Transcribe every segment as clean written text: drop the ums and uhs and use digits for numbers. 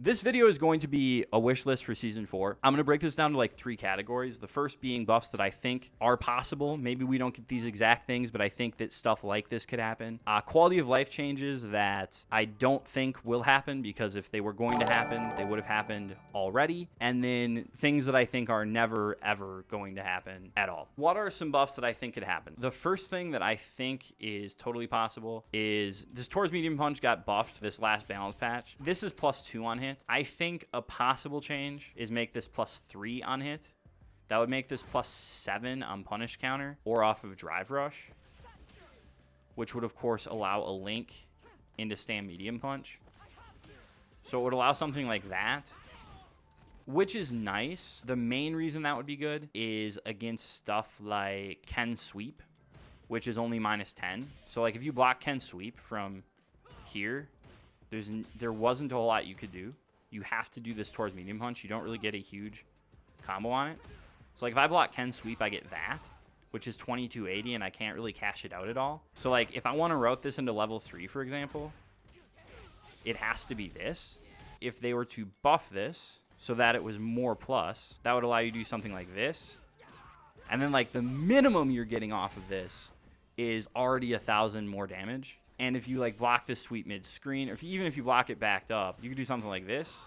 This video is going to be a wish list for Season 4. I'm going to break this down to like 3 categories. The first being buffs that I think are possible. Maybe we don't get these exact things, but I think that stuff like this could happen. Quality of life changes that I don't think will happen, because if they were going to happen, they would have happened already. And then things that I think are never, ever going to happen at all. What are some buffs that I think could happen? The first thing that I think is totally possible is this Tor's Medium Punch got buffed this last balance patch. This is +2 on hit. I think a possible change is make this +3 on hit. That would make this +7 on punish counter or off of drive rush, which would of course allow a link into stand medium punch. So it would allow something like that, which is nice. The main reason that would be good is against stuff like Ken Sweep, which is only -10. So like if you block Ken Sweep from here, there wasn't a whole lot you could do. You have to do this towards medium punch. You don't really get a huge combo on it. So like if I block Ken Sweep, I get that, which is 2280, and I can't really cash it out at all. So like if I want to route this into level 3, for example, it has to be this. If they were to buff this so that it was more plus, that would allow you to do something like this. And then like the minimum you're getting off of this is already 1,000 more damage. And if you like block this sweep mid screen, or even if you block it backed up, you can do something like this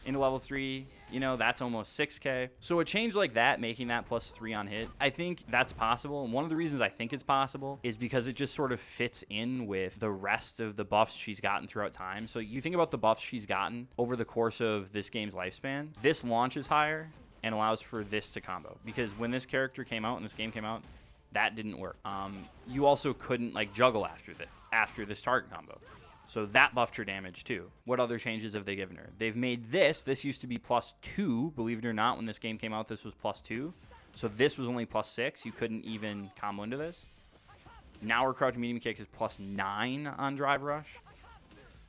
into level 3. You know, that's almost 6k. So a change like that, making that +3 on hit, I think that's possible. And one of the reasons I think it's possible is because it just sort of fits in with the rest of the buffs she's gotten throughout time. So you think about the buffs she's gotten over the course of this game's lifespan. This launches higher and allows for this to combo, because when this character came out and this game came out, that didn't work. You also couldn't like juggle after this target combo. So that buffed her damage too. What other changes have they given her? They've made this used to be +2, believe it or not. When this game came out, this was +2. So this was only +6. You couldn't even combo into this. Now her crouch medium kick is +9 on drive rush.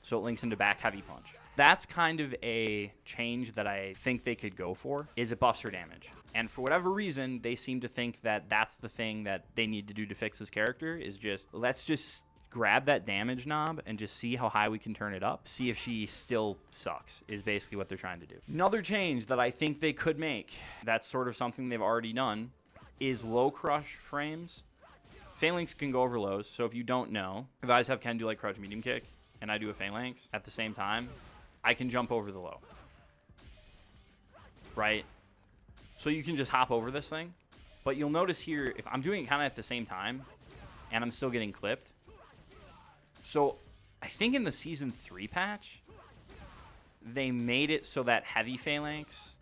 So it links into back heavy punch. That's kind of a change that I think they could go for, is it buffs her damage. And for whatever reason, they seem to think that that's the thing that they need to do to fix this character, is just, let's just grab that damage knob and just see how high we can turn it up. See if she still sucks, is basically what they're trying to do. Another change that I think they could make, that's sort of something they've already done, is low crush frames. Phalanx can go over lows, so if you don't know, if I just have Ken do like crouch medium kick, and I do a Phalanx at the same time, I can jump over the low, right? So you can just hop over this thing. But you'll notice here, if I'm doing it kind of at the same time, and I'm still getting clipped. So I think in the Season 3 patch, they made it so that heavy Phalanx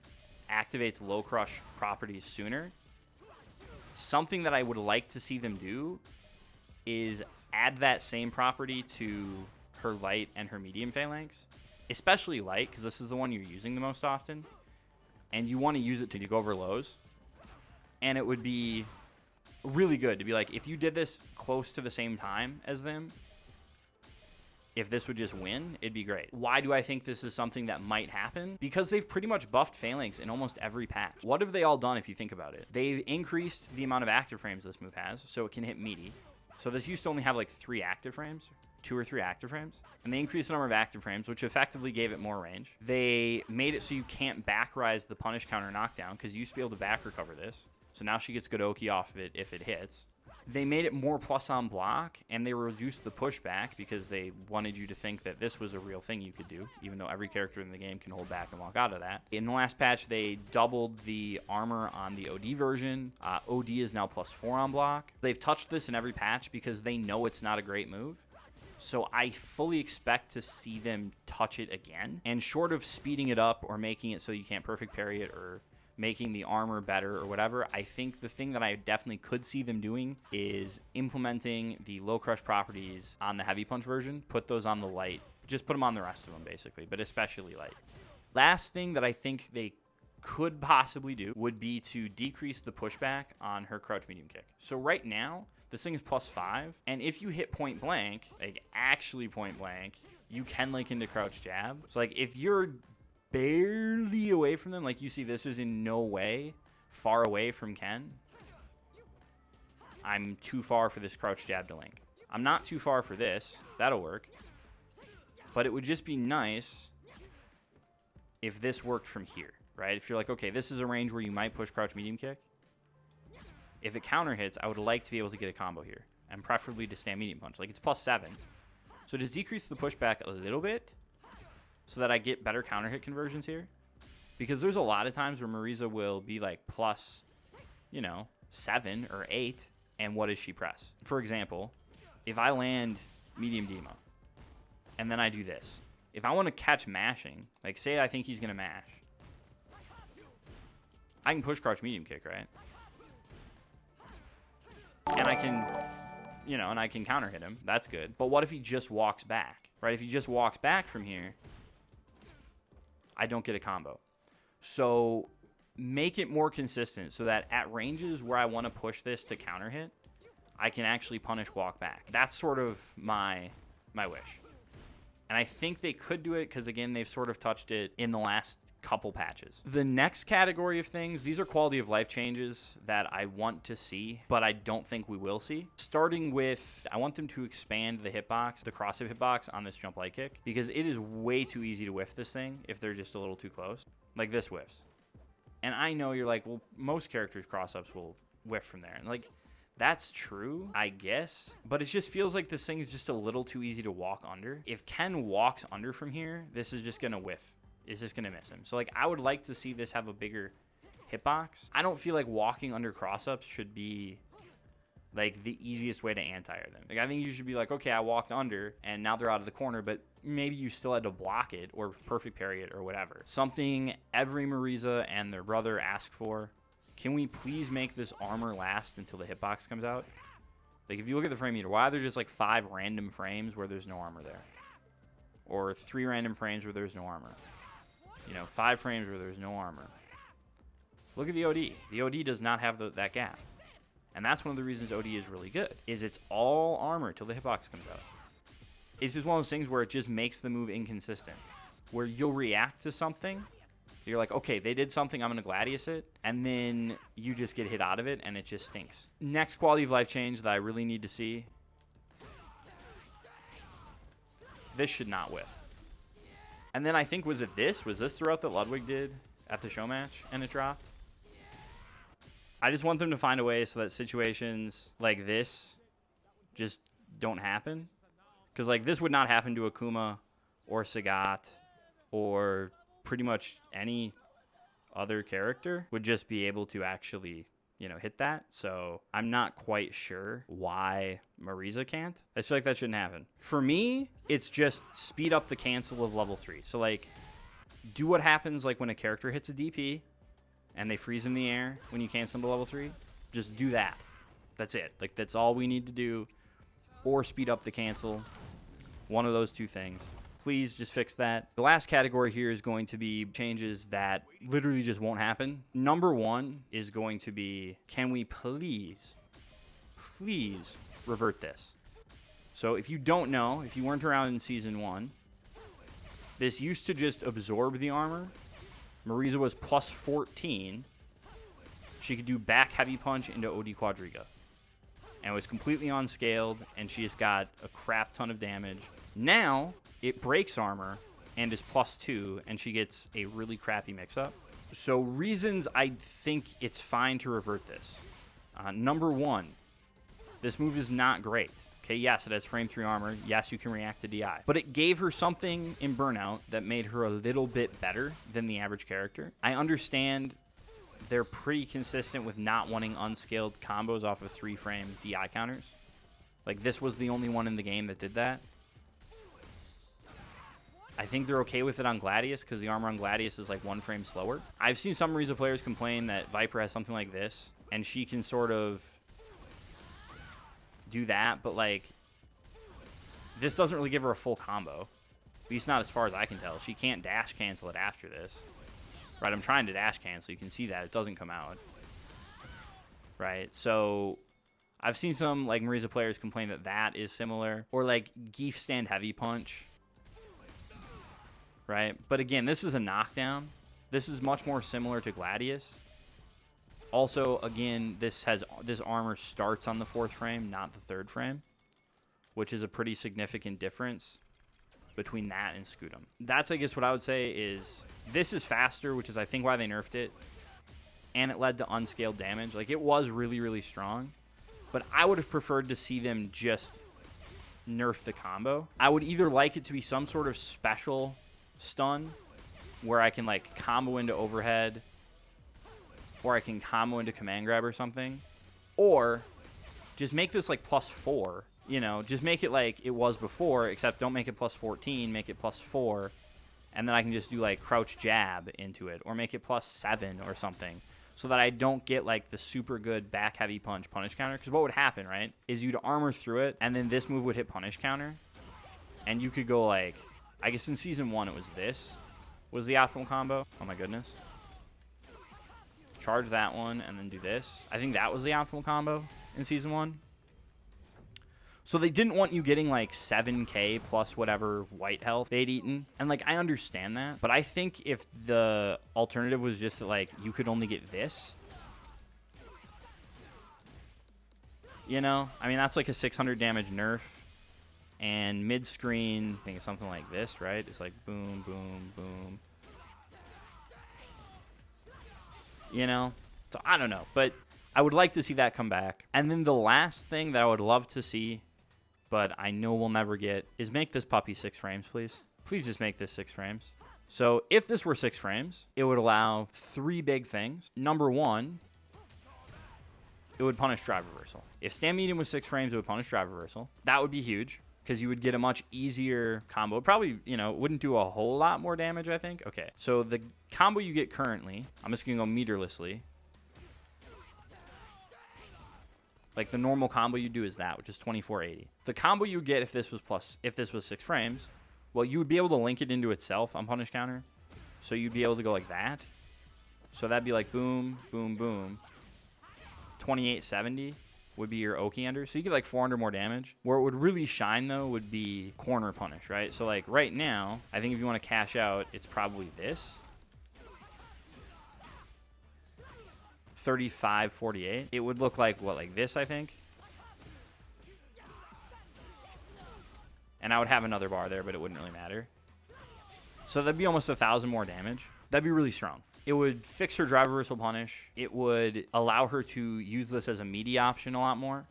activates low crush properties sooner. Something that I would like to see them do is add that same property to her light and her medium Phalanx. Especially light, because this is the one you're using the most often. And you want to use it to go over lows. And it would be really good to be like, if you did this close to the same time as them, if this would just win, it'd be great. Why do I think this is something that might happen? Because they've pretty much buffed Phalanx in almost every patch. What have they all done if you think about it? They've increased the amount of active frames this move has, so it can hit meaty. So this used to only have like 3 active frames. 2 or 3 active frames, and they increased the number of active frames, which effectively gave it more range. They made it so you can't back rise the punish counter knockdown, because you used to be able to back recover this. So now she gets good Oki off of it if it hits. They made it more plus on block, and they reduced the pushback because they wanted you to think that this was a real thing you could do, even though every character in the game can hold back and walk out of that. In the last patch, they doubled the armor on the OD version. OD is now +4 on block. They've touched this in every patch because they know it's not a great move. So I fully expect to see them touch it again. And short of speeding it up or making it so you can't perfect parry it or making the armor better or whatever, I think the thing that I definitely could see them doing is implementing the low crush properties on the heavy punch version. Put those on the light. Just put them on the rest of them, basically, but especially light. Last thing that I think they could possibly do would be to decrease the pushback on her crouch medium kick. So right now, this thing is +5, and if you hit point blank, like actually point blank, you can link into crouch jab. So like if you're barely away from them, like you see this is in no way far away from Ken, I'm too far for this crouch jab to link. I'm not too far for this. That'll work. But it would just be nice if this worked from here, right? If you're like, okay, this is a range where you might push crouch medium kick. If it counter hits, I would like to be able to get a combo here, and preferably to stand medium punch. Like, it's +7. So just decrease the pushback a little bit so that I get better counter hit conversions here. Because there's a lot of times where Marisa will be like plus, 7 or 8, and what does she press? For example, if I land medium Demo, and then I do this. If I want to catch mashing, like say I think he's going to mash, I can push crouch medium kick, right? And I can, and I can counter hit him. That's good. But what if he just walks back, right? If he just walks back from here, I don't get a combo. So make it more consistent so that at ranges where I want to push this to counter hit, I can actually punish walk back. That's sort of my wish. And I think they could do it because, again, they've sort of touched it in the last couple patches. The next category of things, these are quality of life changes that I want to see, but I don't think we will see. Starting with, I want them to expand the hitbox, the cross-hit hitbox on this jump light kick, because it is way too easy to whiff this thing if they're just a little too close. Like this whiffs. And I know you're like, well, most characters' cross-ups will whiff from there. And like, that's true, I guess, but it just feels like this thing is just a little too easy to walk under. If Ken walks under from here, this is just going to whiff. It's just going to miss him. So, like, I would like to see this have a bigger hitbox. I don't feel like walking under cross-ups should be, like, the easiest way to anti-air them. Like, I think you should be like, okay, I walked under, and now they're out of the corner, but maybe you still had to block it or perfect parry it or whatever. Something every Marisa and their brother ask for. Can we please make this armor last until the hitbox comes out? Like, if you look at the frame meter, why are there just, like, 5 random frames where there's no armor there? Or 3 random frames where there's no armor? 5 frames where there's no armor. Look at the OD. The OD does not have that gap. And that's one of the reasons OD is really good, is it's all armor till the hitbox comes out. It's just one of those things where it just makes the move inconsistent. Where you'll react to something, you're like, okay, they did something, I'm going to Gladius it, and then you just get hit out of it, and it just stinks. Next quality of life change that I really need to see. This should not whiff. And then I think, was this throughout that Ludwig did at the show match, and it dropped? I just want them to find a way so that situations like this just don't happen. Because, like, this would not happen to Akuma or Sagat or pretty much any other character would just be able to actually, hit that. So I'm not quite sure why Marisa can't. I feel like that shouldn't happen. For me, it's just speed up the cancel of level 3. So, like, do what happens, like, when a character hits a DP and they freeze in the air when you cancel them to level 3. Just do that. That's it. Like, that's all we need to do. Or speed up the cancel. One of those two things. Please just fix that. The last category here is going to be changes that literally just won't happen. Number 1 is going to be, can we please revert this? So if you don't know, if you weren't around in Season 1, this used to just absorb the armor. Marisa was plus 14. She could do back heavy punch into OD Quadriga. And it was completely unscaled, and she just got a crap ton of damage. Now, it breaks armor and is plus 2, and she gets a really crappy mix-up. So reasons I think it's fine to revert this. Number 1, this move is not great. Okay, yes, it has frame 3 armor. Yes, you can react to DI. But it gave her something in Burnout that made her a little bit better than the average character. I understand they're pretty consistent with not wanting unscaled combos off of 3-frame DI counters. Like, this was the only one in the game that did that. I think they're okay with it on Gladius because the armor on Gladius is like 1 frame slower. I've seen some Marisa players complain that Viper has something like this, and she can sort of do that, but like, this doesn't really give her a full combo. At least not as far as I can tell. She can't dash cancel it after this. Right, I'm trying to dash cancel. You can see that. It doesn't come out. Right, so I've seen some like Marisa players complain that that is similar. Or like Geef stand heavy punch. Right, but again, this is a knockdown. This is much more similar to Gladius. Also, again, this armor starts on the 4th frame, not the 3rd frame. which is a pretty significant difference between that and Scudam. That's, I guess, what I would say is this is faster, which is I think why they nerfed it, and it led to unscaled damage. Like, it was really, really strong, but I would have preferred to see them just nerf the combo. I would either like it to be some sort of special stun where I can, like, combo into overhead, or I can combo into command grab or something, or just make this, like, +4. You know, just make it like it was before, except don't make it +14, make it +4, and then I can just do, like, crouch jab into it, or make it +7 or something, so that I don't get, like, the super good back heavy punch punish counter. Because what would happen, right, is you'd armor through it, and then this move would hit punish counter, and you could go, like, I guess in Season 1 it was this was the optimal combo. Oh my goodness. Charge that one, and then do this. I think that was the optimal combo in Season 1. So they didn't want you getting, like, 7k plus whatever white health they'd eaten. And, like, I understand that. But I think if the alternative was just that, like, you could only get this, you know? I mean, that's like a 600 damage nerf. And mid-screen, I think it's something like this, right? It's like boom, boom, boom. You know? So I don't know. But I would like to see that come back. And then the last thing that I would love to see, but I know we'll never get, is make this puppy 6 frames, please. Please just make this 6 frames. So if this were 6 frames, it would allow 3 big things. Number 1, it would punish drive reversal. If stand medium was 6 frames, it would punish drive reversal. That would be huge, because you would get a much easier combo. Probably, you know, wouldn't do a whole lot more damage, I think. Okay, so the combo you get currently, I'm just going to go meterlessly. Like, the normal combo you do is that, which is 2480. The combo you get if this was 6 frames, well, you would be able to link it into itself on punish counter. So you'd be able to go like that. So that'd be like boom, boom, boom. 2870 would be your Oki under. So you get like 400 more damage. Where it would really shine, though, would be corner punish, right? So, like, right now, I think if you want to cash out, it's probably this. 3548. It would look like, what, like this, I think? And I would have another bar there, but it wouldn't really matter. So that'd be almost 1,000 more damage. That'd be really strong. It would fix her drive reversal punish. It would allow her to use this as a meaty option a lot more,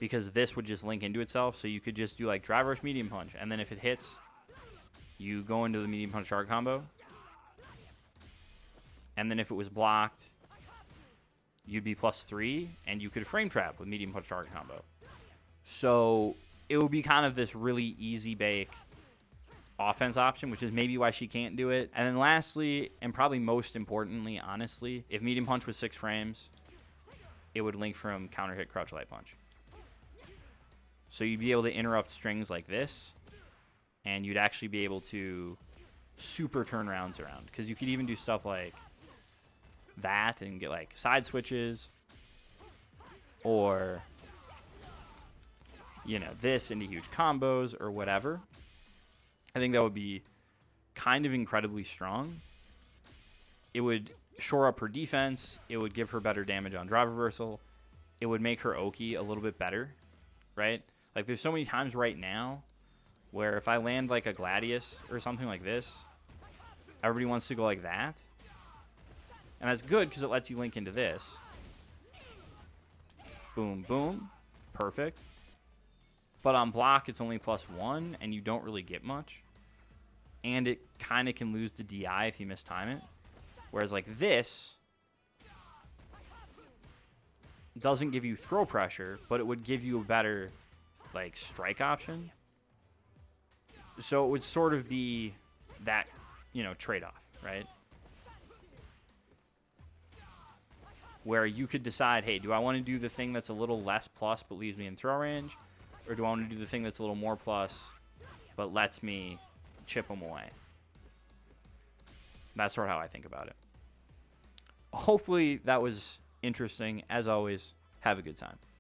because this would just link into itself. So you could just do, like, drive rush medium punch, and then if it hits, you go into the medium punch shark combo. And then if it was blocked, you'd be +3, and you could frame trap with medium punch target combo. So it would be kind of this really easy bake offense option, which is maybe why she can't do it. And then lastly, and probably most importantly, honestly, if medium punch was 6 frames, it would link from counter hit crouch light punch. So you'd be able to interrupt strings like this, and you'd actually be able to super turn rounds around, because you could even do stuff like that and get, like, side switches, or, you know, this into huge combos or whatever. I think that would be kind of incredibly strong. It would shore up her defense. It would give her better damage on drive reversal. It would make her Oki a little bit better, right? Like, there's so many times right now where if I land, like, a Gladius or something like this, everybody wants to go like that. And that's good because it lets you link into this. Boom, boom. Perfect. But on block, it's only +1, and you don't really get much. And it kind of can lose the DI if you mistime it. Whereas, like, this doesn't give you throw pressure, but it would give you a better, like, strike option. So it would sort of be that, you know, trade-off, right? Where you could decide, hey, do I want to do the thing that's a little less plus but leaves me in throw range? Or do I want to do the thing that's a little more plus but lets me chip them away? That's sort of how I think about it. Hopefully that was interesting. As always, have a good time.